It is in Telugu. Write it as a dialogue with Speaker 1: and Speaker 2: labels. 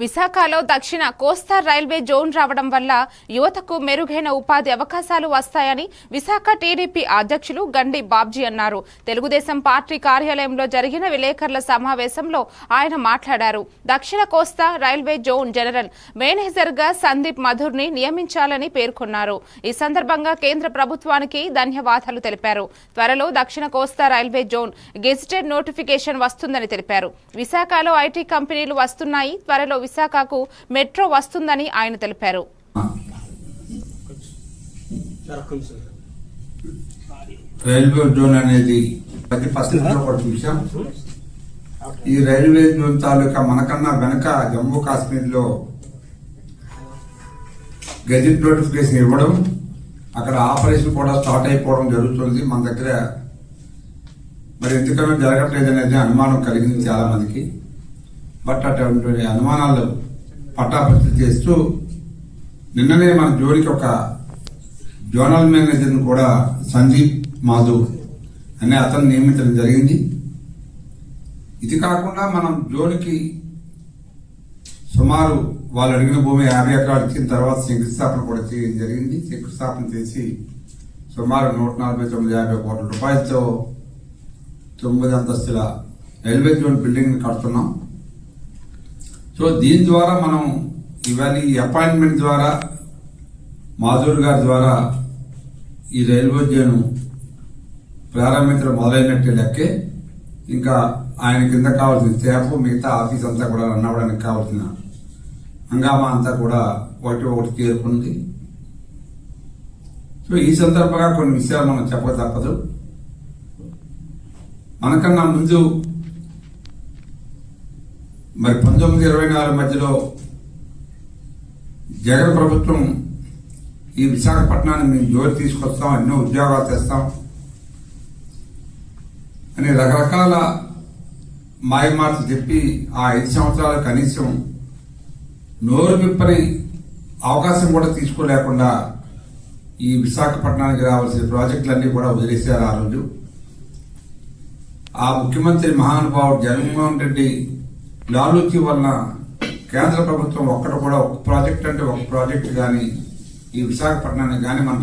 Speaker 1: విశాఖలో దక్షిణ కోస్తా రైల్వే జోన్ రావడం వల్ల యువతకు మెరుగైన ఉపాధి అవకాశాలు వస్తాయని విశాఖ టీడీపీ అధ్యక్షులు గండి బాబ్జీ అన్నారు. తెలుగుదేశం పార్టీ కార్యాలయంలో జరిగిన విలేకరుల సమావేశంలో ఆయన మాట్లాడారు. దక్షిణ కోస్తా రైల్వే జోన్ జనరల్ మేనేజర్ గా సందీప్ మధుర్ ని నియమించాలని పేర్కొన్నారు. ఈ సందర్భంగా కేంద్ర ప్రభుత్వానికి ధన్యవాదాలు తెలిపారు. త్వరలో దక్షిణ కోస్తా రైల్వే జోన్ గెజిటెడ్ నోటిఫికేషన్ వస్తుందని తెలిపారు. విశాఖలో ఐటీ కంపెనీలు వస్తున్నాయి. త్వరలో విశాఖకు మెట్రో వస్తుందని ఆయన తెలిపారు.
Speaker 2: రైల్వే జోన్ అనేది విషయం. ఈ రైల్వే జోన్ తాలూకా మనకన్నా వెనక జమ్మూ కాశ్మీర్ లో గెజిట్ నోటిఫికేషన్ ఇవ్వడం, అక్కడ ఆపరేషన్ కూడా స్టార్ట్ అయిపోవడం జరుగుతుంది. మన దగ్గర మరి ఎందుకనో జరగట్లేదు అనేది అనుమానం కలిగింది చాలా మందికి. బట్ అటువంటి అనుమానాలు పట్టాపట్టి చేస్తూ నిన్ననే మన జోడికి ఒక జోనల్ మేనేజర్ కూడా సందీప్ మాధవ్ అనే అతను నియమించడం జరిగింది. ఇది కాకుండా మనం జోడికి సుమారు వాళ్ళు అడిగిన భూమి 50 ఎకరాలు ఇచ్చిన తర్వాత శంకుస్థాపన కూడా చేయడం జరిగింది. శంకుస్థాపన చేసి సుమారు 149.50 కోట్ల రూపాయలతో 9 అంతస్తుల రైల్వే జోన్ బిల్డింగ్ కడుతున్నాం. సో దీని ద్వారా మనం ఇవాళ ఈ అపాయింట్మెంట్ ద్వారా మాధుర్ గారి ద్వారా ఈ రైల్వే జోన్ ప్రారంభించడం మొదలైనట్టే లెక్కే. ఇంకా ఆయన కింద కావాల్సిన స్టాఫ్, మిగతా ఆఫీస్ అంతా కూడా రన్ అవ్వడానికి కావాల్సిన హంగామా అంతా కూడా ఒకటి చేరుకుంది. సో ఈ సందర్భంగా కొన్ని విషయాలు మనం చెప్పక తప్పదు. మనకన్నా ముందు మరి 1924 మధ్యలో జగన్ ప్రభుత్వం ఈ విశాఖపట్నాన్ని మేము జోరు తీసుకొస్తాం, ఎన్నో ఉద్యోగాలు తెస్తాం అని రకరకాల మాయమాటలు చెప్పి ఆ 5 సంవత్సరాలు కనీసం నోరు విప్పని అవకాశం కూడా తీసుకోలేకుండా ఈ విశాఖపట్నానికి రావాల్సిన ప్రాజెక్టులన్నీ కూడా వదిలేశారు. ఆ రోజు ఆ ముఖ్యమంత్రి మహానుభావుడు జగన్మోహన్ రెడ్డి లాలూచి వలన కేంద్ర ప్రభుత్వం ఒక్కటి కూడా ఒక ప్రాజెక్ట్ అంటే ఒక ప్రాజెక్ట్ కానీ ఈ విశాఖపట్నానికి కానీ మన